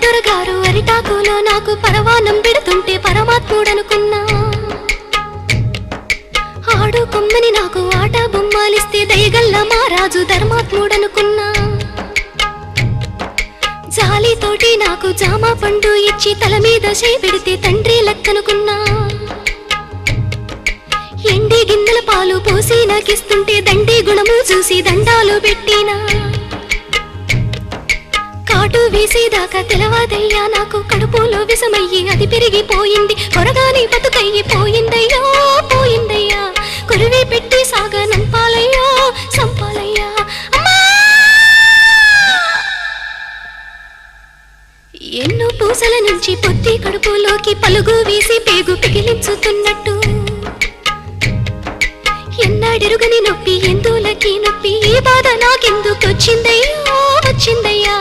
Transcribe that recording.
దొరగారు అరిటాకులో నాకు పరవానం పెడుతుంటే పరమాత్ముడనుకున్నా. ఆడు కొమ్మని నాకు ఆట బొమ్మాలిస్తే దయగల్ల మా రాజు ధర్మాత్ముడనుకున్నా. జాలితోటి నాకు జామ పండు ఇచ్చి తల మీద చేయి పెడితే తండ్రి లెక్కనుకున్నా. ఎండి గిన్నెల పాలు పోసి నాకిస్తుంటే దండి గుణము చూసి దండాలు పెట్టినా. కాటు వేసేదాకా తెలవాదయ్యా నాకు కడుపులో విషమయ్యి అది పెరిగిపోయింది. కొరగాని బతుకయ్యి పోయిందయ్యా పోయిందయ్యా. కొరివి పెట్టి సాగనంపాలయ్యా సంపాలయ్యా. ఎన్నో పూసల నుంచి పొత్తి కడుపులోకి పలుగు వేసి పేగు పిగిలించుతున్నట్టు ఎన్నాడెరుగని నొప్పి ఎందులకి నొప్పి ఈ బాధ నాకెందుకు వచ్చిందయ్యా వచ్చిందయ్యా.